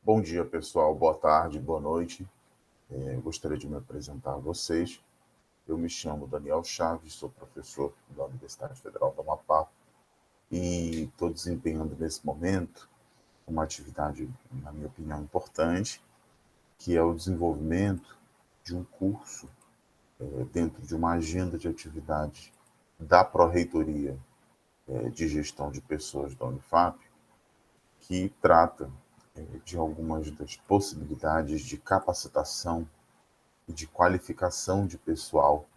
Bom dia, pessoal. Boa tarde, boa noite. Eu gostaria de me apresentar a vocês. Eu me chamo Daniel Chaves, sou professor da Universidade Federal do Amapá e estou desempenhando nesse momento uma atividade, na minha opinião, importante, que é o desenvolvimento de um curso dentro de uma agenda de atividades da Pró-Reitoria de Gestão de Pessoas da Unifap, que trata de algumas das possibilidades de capacitação e de qualificação de pessoal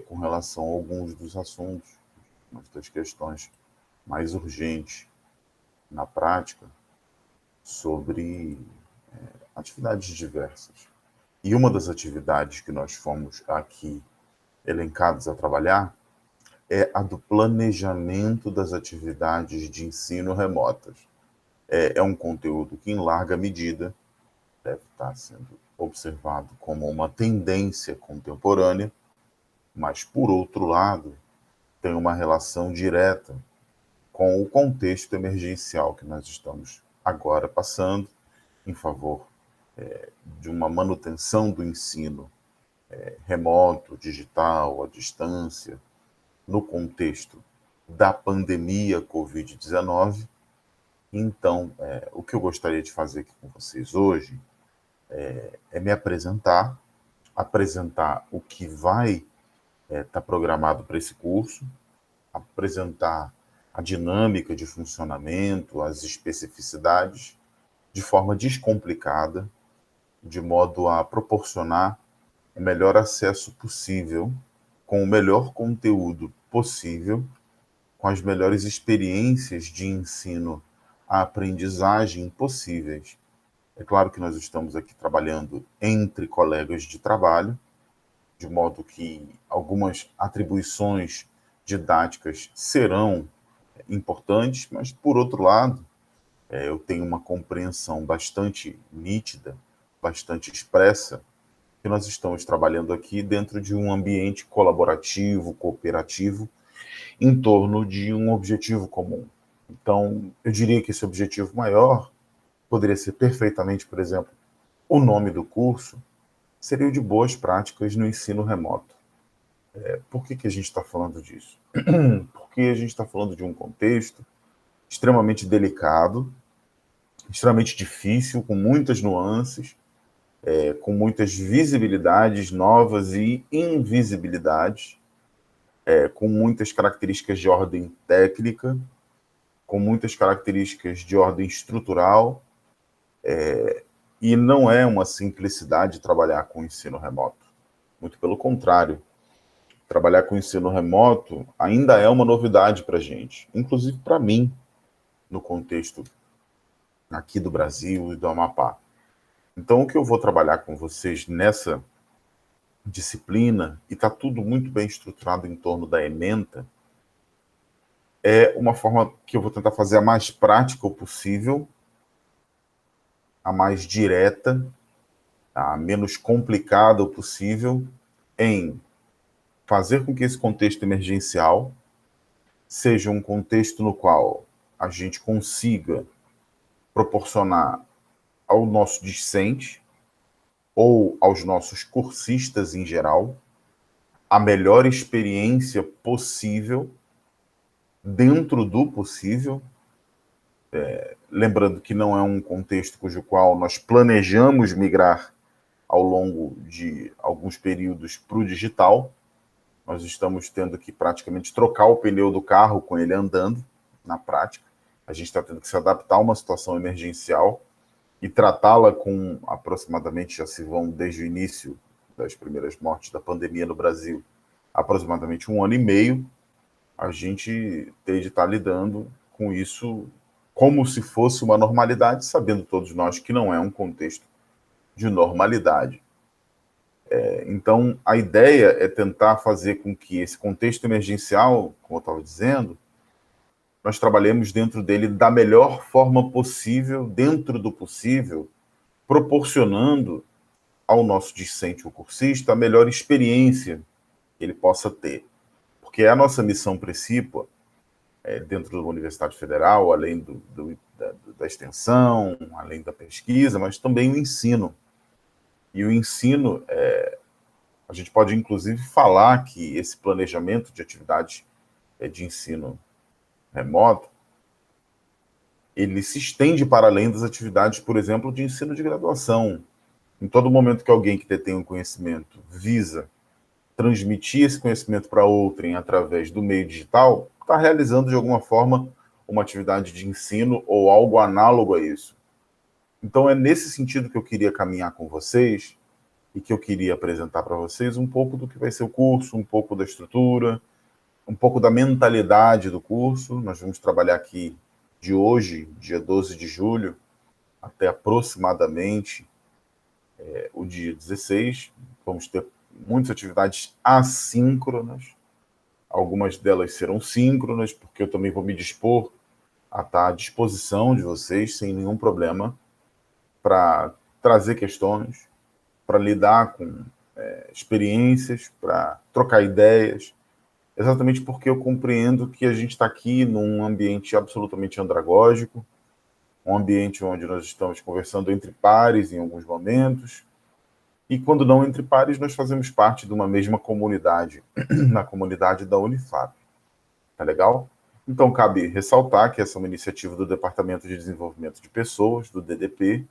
com relação a alguns dos assuntos, uma das questões mais urgentes na prática sobre atividades diversas. E uma das atividades que nós fomos aqui elencados a trabalhar é a do planejamento das atividades de ensino remotas. É um conteúdo que, em larga medida, deve estar sendo observado como uma tendência contemporânea, mas, por outro lado, tem uma relação direta com o contexto emergencial que nós estamos agora passando, em favor de uma manutenção do ensino remoto, digital, à distância, no contexto da pandemia Covid-19. Então, o que eu gostaria de fazer aqui com vocês hoje é me apresentar o que vai estar programado para esse curso, apresentar a dinâmica de funcionamento, as especificidades, de forma descomplicada, de modo a proporcionar o melhor acesso possível, com o melhor conteúdo possível, com as melhores experiências de ensino à aprendizagem possíveis. É claro que nós estamos aqui trabalhando entre colegas de trabalho, de modo que algumas atribuições didáticas serão importantes, mas, por outro lado, eu tenho uma compreensão bastante nítida, bastante expressa, que nós estamos trabalhando aqui dentro de um ambiente colaborativo, cooperativo, em torno de um objetivo comum. Então, eu diria que esse objetivo maior poderia ser perfeitamente, por exemplo, o nome do curso seria o de boas práticas no ensino remoto. Por que a gente está falando disso? Porque a gente está falando de um contexto extremamente delicado, extremamente difícil, com muitas nuances, com muitas visibilidades novas e invisibilidades, com muitas características de ordem técnica, com muitas características de ordem estrutural, e não é uma simplicidade trabalhar com o ensino remoto. Muito pelo contrário, trabalhar com o ensino remoto ainda é uma novidade para a gente, inclusive para mim, no contexto aqui do Brasil e do Amapá. Então, o que eu vou trabalhar com vocês nessa disciplina, e está tudo muito bem estruturado em torno da ementa, é uma forma que eu vou tentar fazer a mais prática possível, a mais direta, a menos complicada possível, em fazer com que esse contexto emergencial seja um contexto no qual a gente consiga proporcionar ao nosso discente ou aos nossos cursistas em geral a melhor experiência possível, dentro do possível, lembrando que não é um contexto cujo qual nós planejamos migrar ao longo de alguns períodos para o digital. Nós estamos tendo que praticamente trocar o pneu do carro com ele andando, na prática. A gente está tendo que se adaptar a uma situação emergencial e tratá-la com aproximadamente, já se vão desde o início das primeiras mortes da pandemia no Brasil, aproximadamente 1 ano e meio, a gente tem de estar lidando com isso como se fosse uma normalidade, sabendo todos nós que não é um contexto de normalidade. Então, a ideia é tentar fazer com que esse contexto emergencial, como eu estava dizendo, nós trabalhemos dentro dele da melhor forma possível, dentro do possível, proporcionando ao nosso discente ou cursista a melhor experiência que ele possa ter. Porque a nossa missão principal, dentro da Universidade Federal, além da extensão, além da pesquisa, mas também o ensino. E o ensino, a gente pode inclusive falar que esse planejamento de atividades de ensino remoto, ele se estende para além das atividades, por exemplo, de ensino de graduação. Em todo momento que alguém que detém um conhecimento visa transmitir esse conhecimento para outrem através do meio digital, está realizando de alguma forma uma atividade de ensino ou algo análogo a isso. Então é nesse sentido que eu queria caminhar com vocês e que eu queria apresentar para vocês um pouco do que vai ser o curso, um pouco da estrutura, um pouco da mentalidade do curso. Nós vamos trabalhar aqui de hoje, dia 12 de julho, até aproximadamente o dia 16. Vamos ter muitas atividades assíncronas, algumas delas serão síncronas, porque eu também vou me dispor a estar à disposição de vocês, sem nenhum problema, para trazer questões, para lidar com experiências, para trocar ideias, exatamente porque eu compreendo que a gente está aqui num ambiente absolutamente andragógico, um ambiente onde nós estamos conversando entre pares em alguns momentos, e quando não entre pares, nós fazemos parte de uma mesma comunidade, na comunidade da Unifap. Tá legal? Então, cabe ressaltar que essa é uma iniciativa do Departamento de Desenvolvimento de Pessoas, do DDP,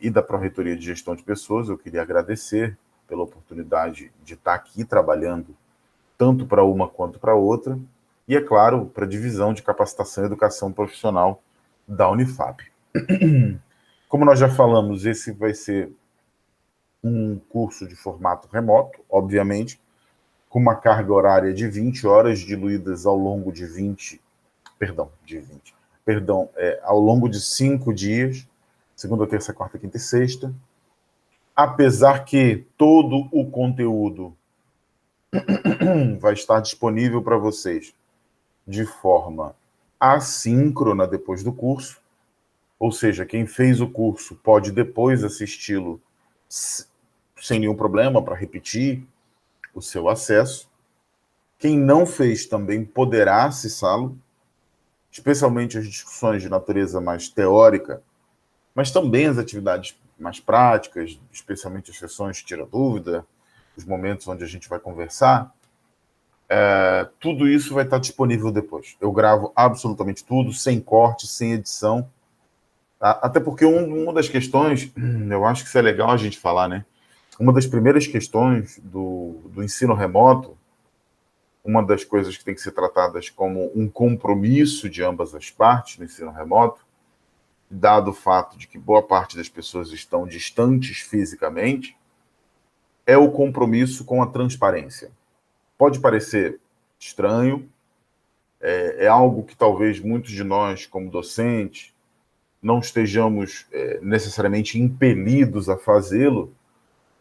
e da Pró-Reitoria de Gestão de Pessoas. Eu queria agradecer pela oportunidade de estar aqui trabalhando tanto para uma quanto para outra, e, é claro, para a Divisão de Capacitação e Educação Profissional da Unifap. Como nós já falamos, esse vai ser um curso de formato remoto, obviamente, com uma carga horária de 20 horas, diluídas ao longo de ao longo de 5 dias, segunda, terça, quarta, quinta e sexta, apesar que todo o conteúdo vai estar disponível para vocês de forma assíncrona depois do curso, ou seja, quem fez o curso pode depois assisti-lo sem nenhum problema para repetir o seu acesso. Quem não fez também poderá acessá-lo, especialmente as discussões de natureza mais teórica, mas também as atividades mais práticas, especialmente as sessões de tira-dúvida, os momentos onde a gente vai conversar. Tudo isso vai estar disponível depois. Eu gravo absolutamente tudo, sem corte, sem edição. Tá? Até porque uma das questões, eu acho que isso é legal a gente falar, né? Uma das primeiras questões do ensino remoto, uma das coisas que tem que ser tratadas como um compromisso de ambas as partes no ensino remoto, dado o fato de que boa parte das pessoas estão distantes fisicamente, é o compromisso com a transparência. Pode parecer estranho, é algo que talvez muitos de nós, como docentes, não estejamos necessariamente impelidos a fazê-lo,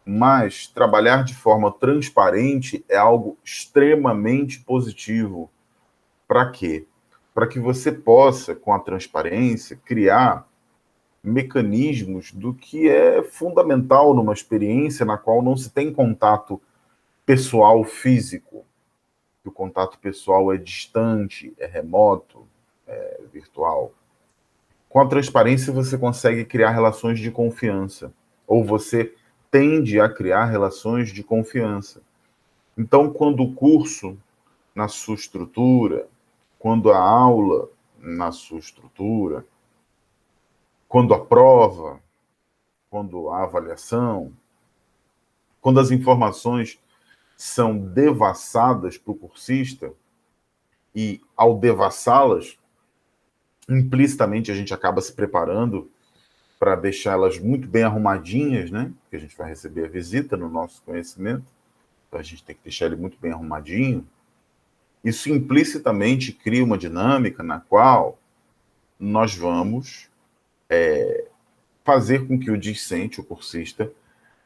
mas trabalhar de forma transparente é algo extremamente positivo. Para quê? Para que você possa, com a transparência, criar mecanismos do que é fundamental numa experiência na qual não se tem contato pessoal físico. O contato pessoal é distante, é remoto, é virtual. Com a transparência, você consegue criar relações de confiança, ou você tende a criar relações de confiança. Então, quando o curso, na sua estrutura, quando a aula, na sua estrutura, quando a prova, quando a avaliação, quando as informações são devassadas para o cursista, e ao devassá-las, implicitamente a gente acaba se preparando para deixá-las muito bem arrumadinhas, né? Porque a gente vai receber a visita no nosso conhecimento, então a gente tem que deixar ele muito bem arrumadinho. Isso implicitamente cria uma dinâmica na qual nós vamos fazer com que o discente, o cursista,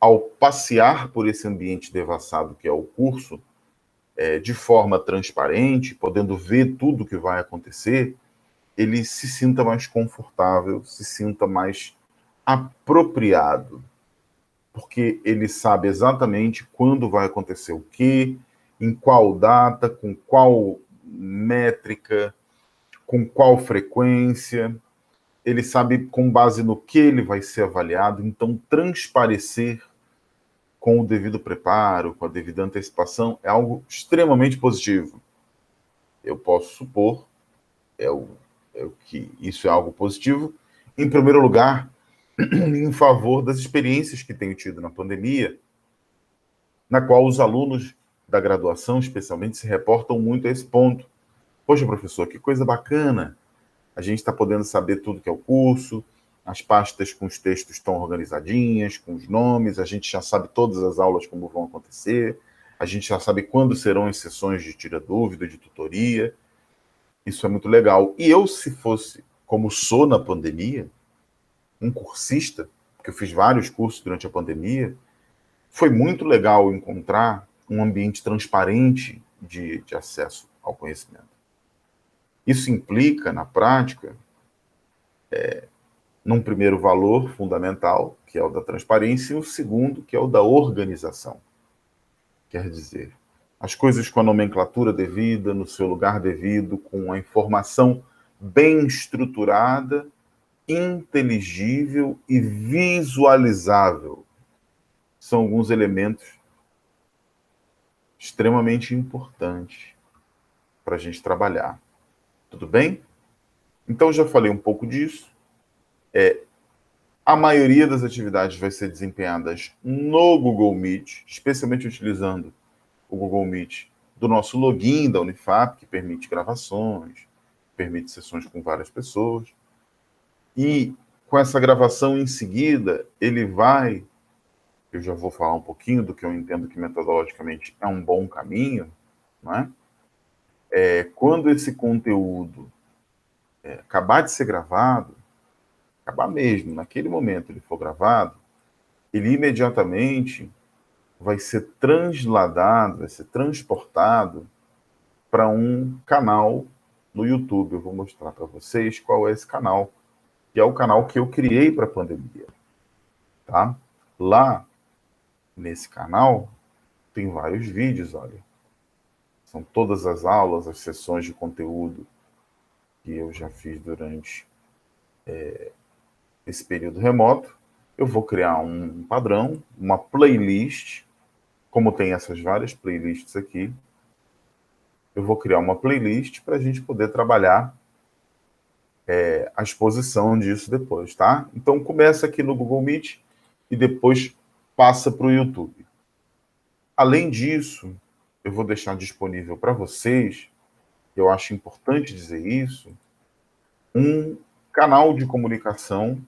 ao passear por esse ambiente devassado que é o curso, de forma transparente, podendo ver tudo o que vai acontecer, ele se sinta mais confortável, se sinta mais apropriado, porque ele sabe exatamente quando vai acontecer o quê, em qual data, com qual métrica, com qual frequência. ele sabe com base no que ele vai ser avaliado, então transparecer com o devido preparo, com a devida antecipação, é algo extremamente positivo. Eu posso supor, que isso é algo positivo, em primeiro lugar, em favor das experiências que tenho tido na pandemia, na qual os alunos da graduação, especialmente, se reportam muito a esse ponto. Poxa, professor, que coisa bacana! A gente está podendo saber tudo que é o curso, as pastas com os textos estão organizadinhas, com os nomes, a gente já sabe todas as aulas como vão acontecer, a gente já sabe quando serão as sessões de tira-dúvida, de tutoria. Isso é muito legal. E eu, se fosse, como sou na pandemia, um cursista, porque eu fiz vários cursos durante a pandemia, foi muito legal encontrar um ambiente transparente de acesso ao conhecimento. Isso implica, na prática, num primeiro valor fundamental, que é o da transparência, e o segundo, que é o da organização. Quer dizer, as coisas com a nomenclatura devida, no seu lugar devido, com a informação bem estruturada, inteligível e visualizável. São alguns elementos extremamente importantes para a gente trabalhar. Tudo bem? Então, já falei um pouco disso. A maioria das atividades vai ser desempenhadas no Google Meet, especialmente utilizando o Google Meet do nosso login da Unifap, que permite gravações, permite sessões com várias pessoas. E com essa gravação em seguida, eu já vou falar um pouquinho do que eu entendo que metodologicamente é um bom caminho, né? Quando esse conteúdo acabar de ser gravado, acabar mesmo, naquele momento ele for gravado, ele imediatamente vai ser transladado, vai ser transportado para um canal no YouTube. Eu vou mostrar para vocês qual é esse canal, que é o canal que eu criei para a pandemia. Tá? Lá, nesse canal, tem vários vídeos, olha. São todas as aulas, as sessões de conteúdo que eu já fiz durante esse período remoto. Eu vou criar um padrão, uma playlist, como tem essas várias playlists aqui. Eu vou criar uma playlist para a gente poder trabalhar a exposição disso depois, tá? Então, começa aqui no Google Meet e depois passa para o YouTube. Além disso, eu vou deixar disponível para vocês, eu acho importante dizer isso, um canal de comunicação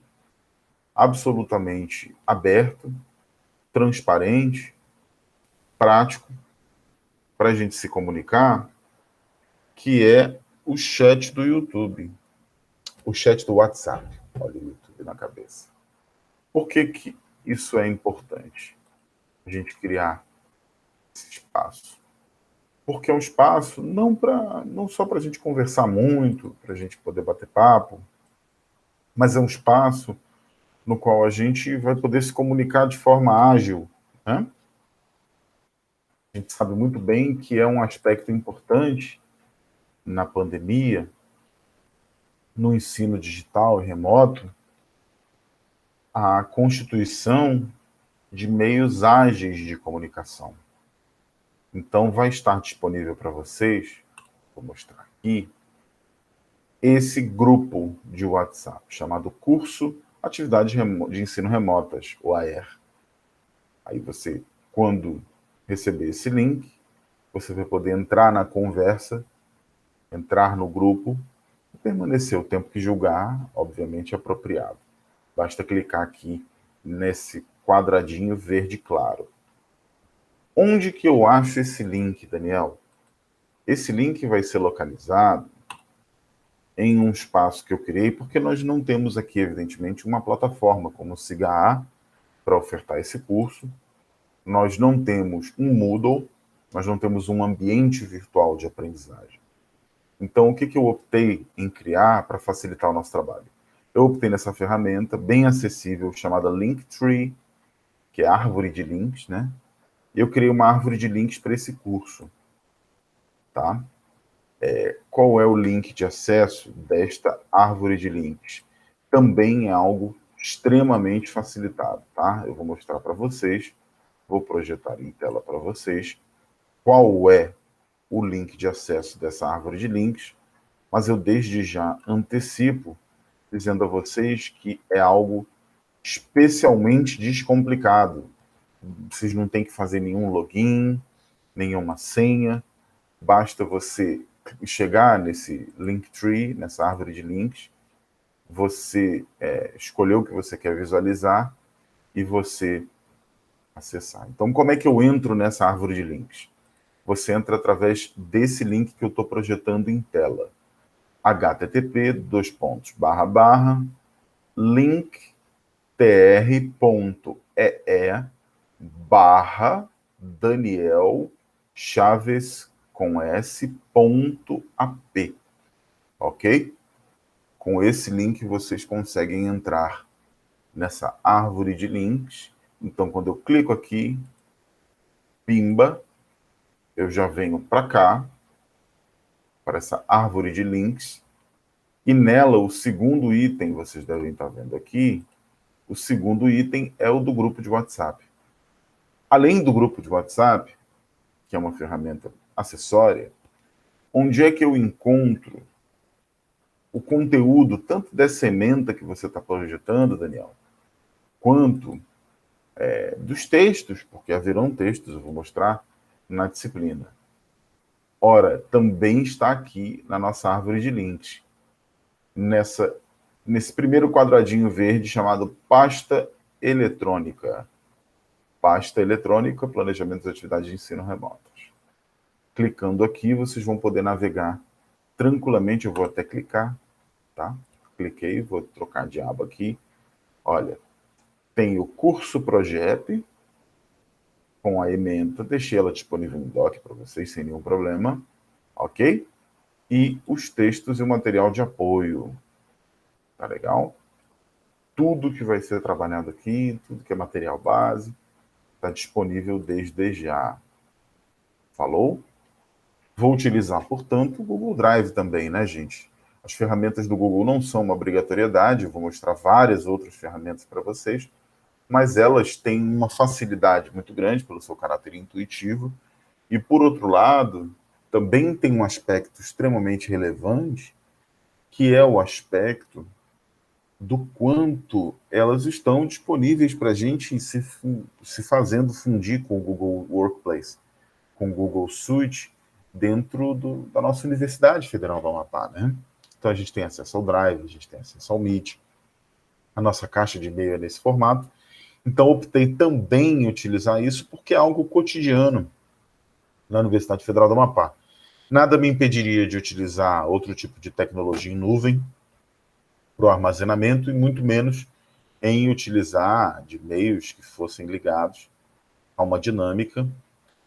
absolutamente aberto, transparente, prático, para a gente se comunicar, que é o chat do YouTube, o chat do WhatsApp. Olha o YouTube na cabeça. Por que isso é importante? A gente criar esse espaço. Porque é um espaço não só para a gente conversar muito, para a gente poder bater papo, mas é um espaço no qual a gente vai poder se comunicar de forma ágil, né? A gente sabe muito bem que é um aspecto importante na pandemia, no ensino digital e remoto, a constituição de meios ágeis de comunicação. Então, vai estar disponível para vocês, vou mostrar aqui, esse grupo de WhatsApp, chamado Curso Atividades de Ensino Remotas, o AER. Aí você, quando receber esse link, você vai poder entrar na conversa, entrar no grupo e permanecer o tempo que julgar, obviamente, apropriado. Basta clicar aqui nesse quadradinho verde claro. Onde que eu acho esse link, Daniel? Esse link vai ser localizado em um espaço que eu criei, porque nós não temos aqui, evidentemente, uma plataforma como o SIGA para ofertar esse curso. Nós não temos um Moodle, nós não temos um ambiente virtual de aprendizagem. Então, o que eu optei em criar para facilitar o nosso trabalho? Eu optei nessa ferramenta bem acessível chamada Linktree, que é árvore de links, né? E eu criei uma árvore de links para esse curso, tá? Qual é o link de acesso desta árvore de links? também é algo extremamente facilitado, tá? Eu vou mostrar para vocês, vou projetar em tela para vocês qual é o link de acesso dessa árvore de links, mas eu desde já antecipo dizendo a vocês que é algo especialmente descomplicado. Vocês não têm que fazer nenhum login, nenhuma senha, basta você chegar nesse Linktree, nessa árvore de links, você escolher o que você quer visualizar e você acessar. Então, como é que eu entro nessa árvore de links? Você entra através desse link que eu estou projetando em tela. http://linktr.ee/Daniel Chaves com s.ap, ok? Com esse link vocês conseguem entrar nessa árvore de links. Então, quando eu clico aqui, pimba, eu já venho para cá, para essa árvore de links, e nela o segundo item, vocês devem estar vendo aqui, o segundo item é o do grupo de WhatsApp. Além do grupo de WhatsApp, que é uma ferramenta acessória, onde é que eu encontro o conteúdo, tanto dessa ementa que você está projetando, Daniel, quanto dos textos, porque haverão textos, eu vou mostrar na disciplina. Ora, também está aqui na nossa árvore de links, nesse primeiro quadradinho verde chamado pasta eletrônica. Pasta eletrônica, planejamento das atividades de ensino remotas. Clicando aqui, vocês vão poder navegar tranquilamente. Eu vou até clicar, tá? Cliquei, vou trocar de aba aqui. Olha, tem o curso Projep com a ementa, deixei ela disponível no doc para vocês sem nenhum problema, ok? E os textos e o material de apoio, tá legal? Tudo que vai ser trabalhado aqui, tudo que é material base, está disponível desde já. Falou? Vou utilizar, portanto, o Google Drive também, né, gente? As ferramentas do Google não são uma obrigatoriedade, eu vou mostrar várias outras ferramentas para vocês, mas elas têm uma facilidade muito grande pelo seu caráter intuitivo, e, por outro lado, também tem um aspecto extremamente relevante, que é o aspecto do quanto elas estão disponíveis para a gente se fazendo fundir com o Google Workplace, com o Google Suite, dentro da nossa Universidade Federal do Amapá, né? Então a gente tem acesso ao Drive, a gente tem acesso ao Meet, a nossa caixa de e-mail é nesse formato. Então optei também em utilizar isso porque é algo cotidiano na Universidade Federal do Amapá. Nada me impediria de utilizar outro tipo de tecnologia em nuvem para o armazenamento e muito menos em utilizar de meios que fossem ligados a uma dinâmica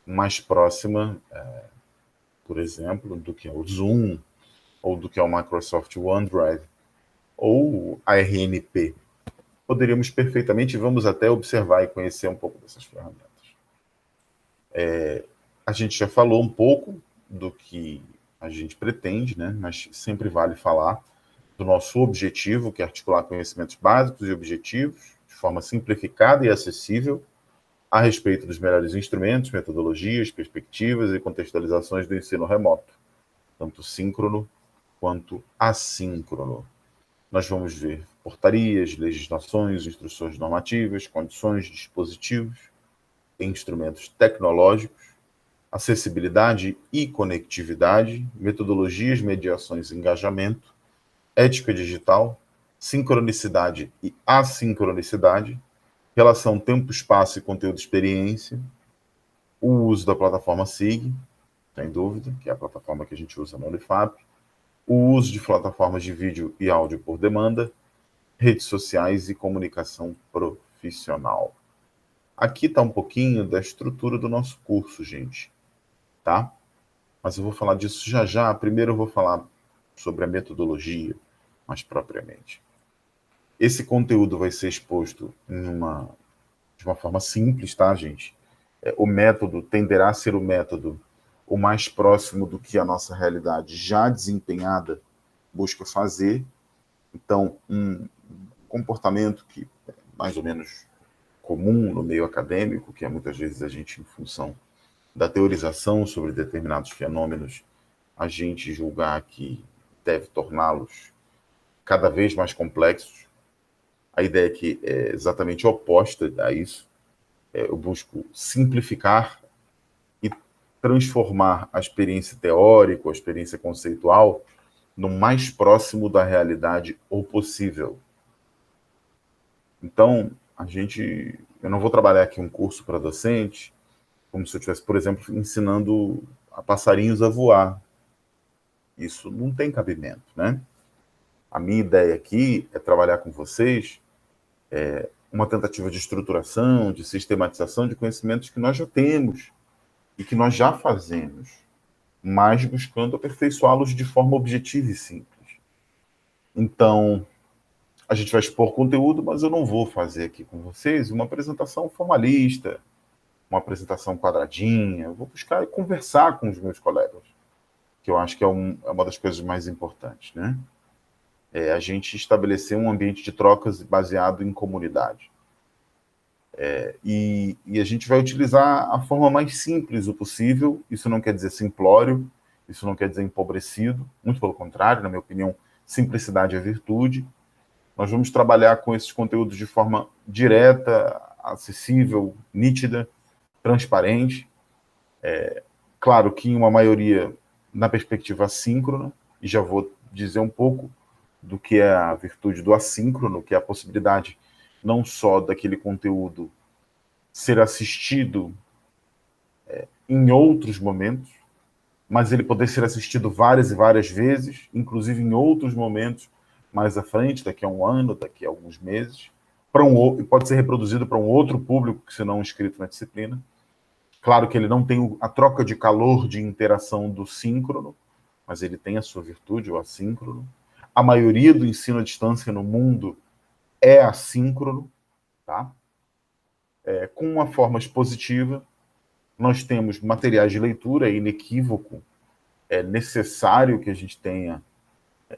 mais próxima, por exemplo, do que é o Zoom, ou do que é o Microsoft OneDrive, ou a RNP. Poderíamos perfeitamente, vamos até observar e conhecer um pouco dessas ferramentas. A gente já falou um pouco do que a gente pretende, né? Mas sempre vale falar do nosso objetivo, que é articular conhecimentos básicos e objetivos, de forma simplificada e acessível, a respeito dos melhores instrumentos, metodologias, perspectivas e contextualizações do ensino remoto, tanto síncrono quanto assíncrono. Nós vamos ver portarias, legislações, instruções normativas, condições, dispositivos, instrumentos tecnológicos, acessibilidade e conectividade, metodologias, mediações e engajamento, ética digital, sincronicidade e assincronicidade, relação tempo, espaço e conteúdo experiência, o uso da plataforma SIG, sem dúvida, que é a plataforma que a gente usa no Unifap, o uso de plataformas de vídeo e áudio por demanda, redes sociais e comunicação profissional. Aqui está um pouquinho da estrutura do nosso curso, gente, tá? Mas eu vou falar disso já já. Primeiro eu vou falar sobre a metodologia, mais propriamente. Esse conteúdo vai ser exposto de uma forma simples, tá, gente? O método tenderá a ser o método o mais próximo do que a nossa realidade já desempenhada busca fazer. Então, comportamento que é mais ou menos comum no meio acadêmico, que é muitas vezes a gente, em função da teorização sobre determinados fenômenos, a gente julgar que deve torná-los cada vez mais complexos. A ideia aqui é exatamente oposta a isso. Eu busco simplificar e transformar a experiência teórica, a experiência conceitual, no mais próximo da realidade o possível. Então, eu não vou trabalhar aqui um curso para docente, como se eu estivesse, por exemplo, ensinando a passarinhos a voar. Isso não tem cabimento, né? A minha ideia aqui é trabalhar com vocês uma tentativa de estruturação, de sistematização de conhecimentos que nós já temos e que nós já fazemos, mas buscando aperfeiçoá-los de forma objetiva e simples. Então, a gente vai expor conteúdo, mas eu não vou fazer aqui com vocês uma apresentação formalista, uma apresentação quadradinha. Eu vou buscar conversar com os meus colegas, que eu acho que é uma das coisas mais importantes, né? A gente estabelecer um ambiente de trocas baseado em comunidade. E a gente vai utilizar a forma mais simples o possível. Isso não quer dizer simplório, isso não quer dizer empobrecido, muito pelo contrário, na minha opinião, simplicidade é virtude. Nós vamos trabalhar com esses conteúdos de forma direta, acessível, nítida, transparente. Claro que em uma maioria na perspectiva assíncrona, e já vou dizer um pouco do que é a virtude do assíncrono, que é a possibilidade não só daquele conteúdo ser assistido em outros momentos, mas ele poder ser assistido várias e várias vezes, inclusive em outros momentos mais à frente, daqui a um ano, daqui a alguns meses, pode ser reproduzido para um outro público que se não inscrito na disciplina. Claro que ele não tem a troca de calor de interação do síncrono, mas ele tem a sua virtude, o assíncrono. A maioria do ensino à distância no mundo é assíncrono, tá? Com uma forma expositiva, nós temos materiais de leitura, é inequívoco, é necessário que a gente tenha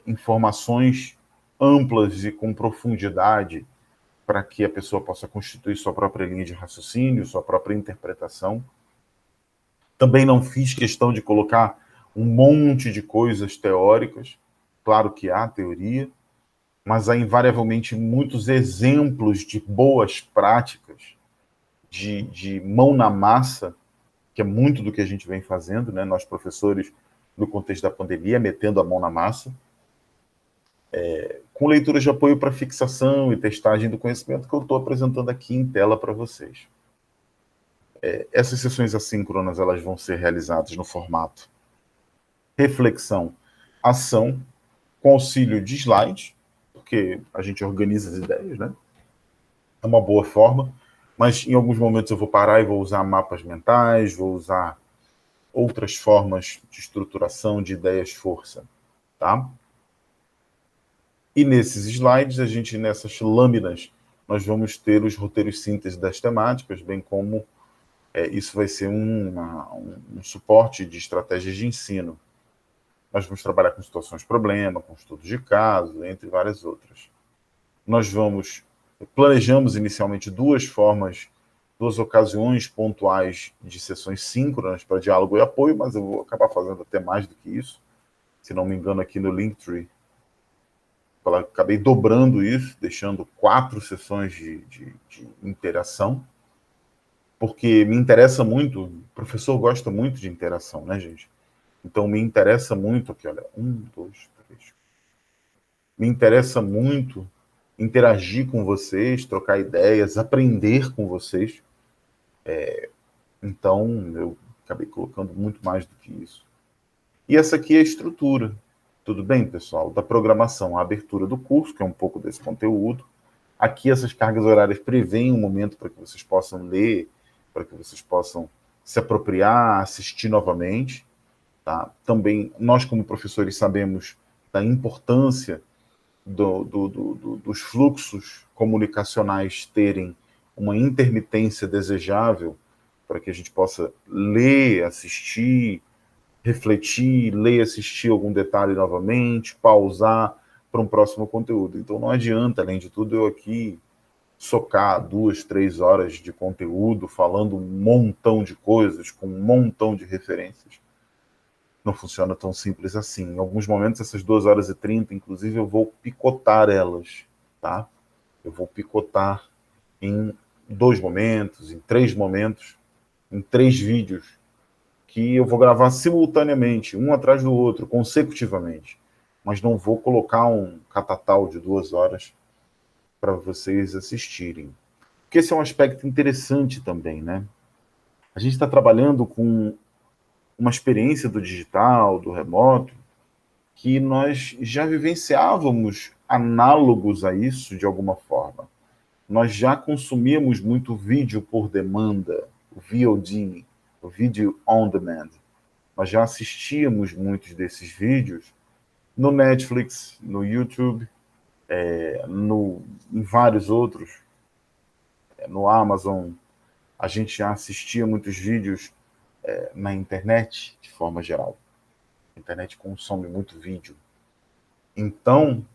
informações amplas e com profundidade para que a pessoa possa constituir sua própria linha de raciocínio, sua própria interpretação. Também não fiz questão de colocar um monte de coisas teóricas. Claro que há teoria, mas há invariavelmente muitos exemplos de boas práticas, de mão na massa, que é muito do que a gente vem fazendo, né? Nós, professores, no contexto da pandemia, metendo a mão na massa, com leituras de apoio para fixação e testagem do conhecimento que eu estou apresentando aqui em tela para vocês. Essas sessões assíncronas elas vão ser realizadas no formato reflexão, ação, com auxílio de slides, porque a gente organiza as ideias, né? É uma boa forma, mas em alguns momentos eu vou parar e vou usar mapas mentais, vou usar outras formas de estruturação de ideias-força, tá? E nesses slides, nessas lâminas, nós vamos ter os roteiros síntese das temáticas, bem como isso vai ser um suporte de estratégias de ensino. Nós vamos trabalhar com situações problema, com estudos de caso, entre várias outras. Planejamos inicialmente duas ocasiões pontuais de sessões síncronas para diálogo e apoio, mas eu vou acabar fazendo até mais do que isso. Se não me engano, aqui no Linktree, acabei dobrando isso, deixando 4 sessões de interação, porque me interessa muito, o professor gosta muito de interação, né, gente? Então, me interessa muito, aqui, olha, 1, 2, 3. Me interessa muito interagir com vocês, trocar ideias, aprender com vocês. Então, eu acabei colocando muito mais do que isso. E essa aqui é a estrutura, tudo bem, pessoal? Da programação, a abertura do curso, que é um pouco desse conteúdo. Aqui, essas cargas horárias prevêem um momento para que vocês possam ler, para que vocês possam se apropriar, assistir novamente. Tá? Também, nós como professores sabemos da importância dos fluxos comunicacionais terem uma intermitência desejável para que a gente possa ler, assistir, refletir, ler, assistir algum detalhe novamente, pausar, para um próximo conteúdo. Então não adianta, além de tudo, eu aqui socar 2, 3 horas de conteúdo, falando um montão de coisas, com um montão de referências. Não funciona tão simples assim. Em alguns momentos, essas 2 horas e 30, inclusive, eu vou picotar elas, tá? Eu vou picotar em 2 momentos, em 3 momentos, em 3 vídeos, que eu vou gravar simultaneamente, um atrás do outro, consecutivamente. Mas não vou colocar um catatal de 2 horas para vocês assistirem. Porque esse é um aspecto interessante também, né? A gente está trabalhando com uma experiência do digital, do remoto, que nós já vivenciávamos análogos a isso de alguma forma. Nós já consumíamos muito vídeo por demanda, o VOD, o Video On Demand. Nós já assistíamos muitos desses vídeos no Netflix, no YouTube, em vários outros, no Amazon. A gente já assistia muitos vídeos na internet, de forma geral. A internet consome muito vídeo. Então,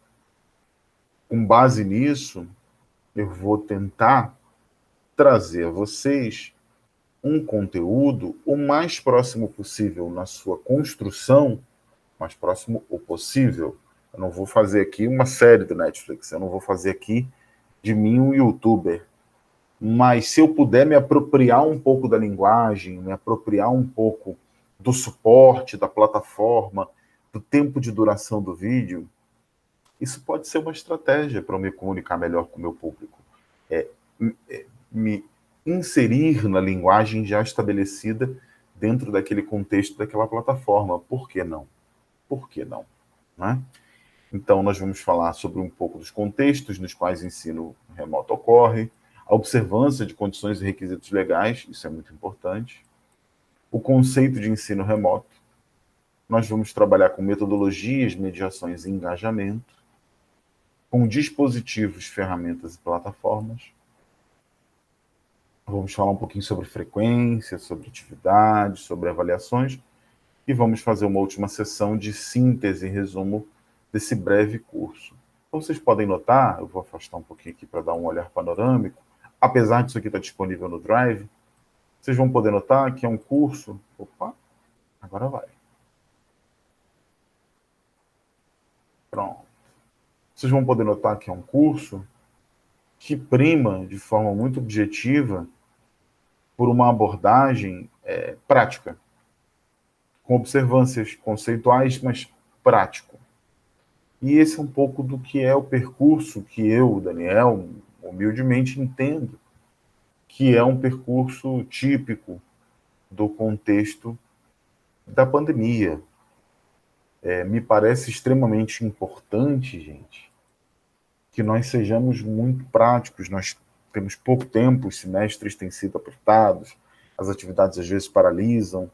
com base nisso, eu vou tentar trazer a vocês um conteúdo o mais próximo possível na sua construção, mais próximo o possível. Eu não vou fazer aqui uma série do Netflix, eu não vou fazer aqui de mim um youtuber. Mas se eu puder me apropriar um pouco da linguagem, me apropriar um pouco do suporte, da plataforma, do tempo de duração do vídeo, isso pode ser uma estratégia para eu me comunicar melhor com o meu público. Me inserir na linguagem já estabelecida dentro daquele contexto daquela plataforma. Por que não? Por que não? Né? Então, nós vamos falar sobre um pouco dos contextos nos quais o ensino remoto ocorre, a observância de condições e requisitos legais, isso é muito importante, o conceito de ensino remoto. Nós vamos trabalhar com metodologias, mediações e engajamento, com dispositivos, ferramentas e plataformas. Vamos falar um pouquinho sobre frequência, sobre atividades, sobre avaliações, e vamos fazer uma última sessão de síntese e resumo desse breve curso. Então, vocês podem notar, eu vou afastar um pouquinho aqui para dar um olhar panorâmico, apesar disso aqui estar disponível no Drive, vocês vão poder notar que é um curso... Opa, agora vai. Pronto. Vocês vão poder notar que é um curso que prima de forma muito objetiva por uma abordagem prática, com observâncias conceituais, mas prático. E esse é um pouco do que é o percurso que eu, Daniel, humildemente entendo, que é um percurso típico do contexto da pandemia. Me parece extremamente importante, gente, que nós sejamos muito práticos. Nós temos pouco tempo, os semestres têm sido apertados, as atividades às vezes paralisam,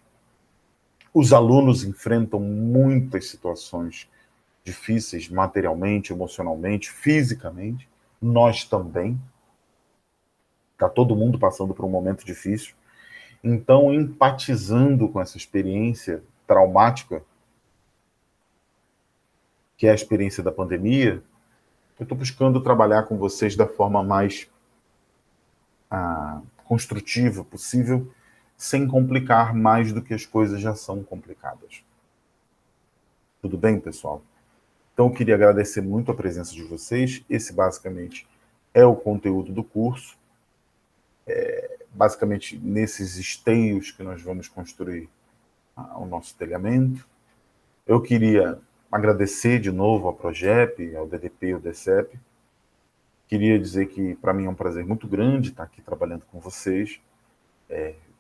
os alunos enfrentam muitas situações difíceis materialmente, emocionalmente, fisicamente, nós também. Está todo mundo passando por um momento difícil. Então, empatizando com essa experiência traumática, que é a experiência da pandemia, eu estou buscando trabalhar com vocês da forma mais construtiva possível, sem complicar mais do que as coisas já são complicadas. Tudo bem, pessoal? Então, eu queria agradecer muito a presença de vocês. Esse, basicamente, é o conteúdo do curso. Basicamente, nesses esteios que nós vamos construir o nosso telhamento. Eu queria agradecer de novo ao Progep, ao DDP e ao DCEP. Queria dizer que, para mim, é um prazer muito grande estar aqui trabalhando com vocês.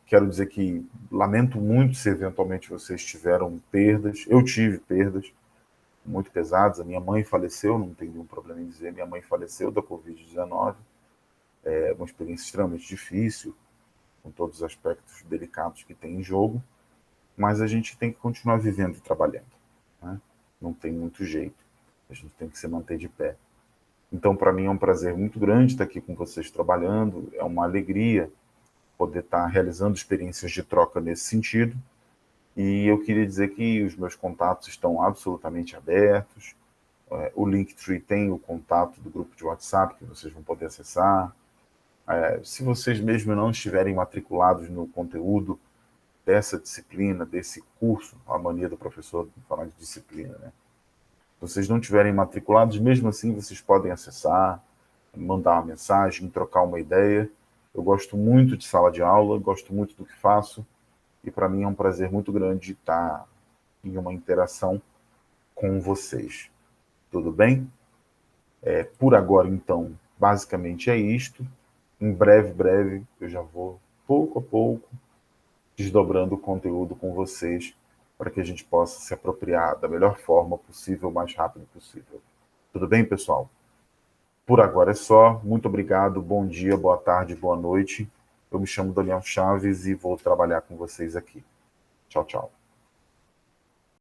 Quero dizer que lamento muito se eventualmente vocês tiveram perdas. Eu tive perdas muito pesadas. A minha mãe faleceu, não tem nenhum problema em dizer, minha mãe faleceu da Covid-19. É uma experiência extremamente difícil, com todos os aspectos delicados que tem em jogo, mas a gente tem que continuar vivendo e trabalhando, né? Não tem muito jeito, a gente tem que se manter de pé. Então, para mim é um prazer muito grande estar aqui com vocês trabalhando, é uma alegria poder estar realizando experiências de troca nesse sentido, e eu queria dizer que os meus contatos estão absolutamente abertos. O Linktree tem o contato do grupo de WhatsApp que vocês vão poder acessar. Se vocês mesmo não estiverem matriculados no conteúdo dessa disciplina, desse curso, a mania do professor de falar de disciplina, né? Se vocês não estiverem matriculados, mesmo assim vocês podem acessar, mandar uma mensagem, trocar uma ideia. Eu gosto muito de sala de aula, gosto muito do que faço, e para mim é um prazer muito grande estar em uma interação com vocês. Tudo bem? Por agora, então, basicamente é isto. Em breve, eu já vou, pouco a pouco, desdobrando o conteúdo com vocês, para que a gente possa se apropriar da melhor forma possível, o mais rápido possível. Tudo bem, pessoal? Por agora é só. Muito obrigado, bom dia, boa tarde, boa noite. Eu me chamo Daniel Chaves e vou trabalhar com vocês aqui. Tchau, tchau.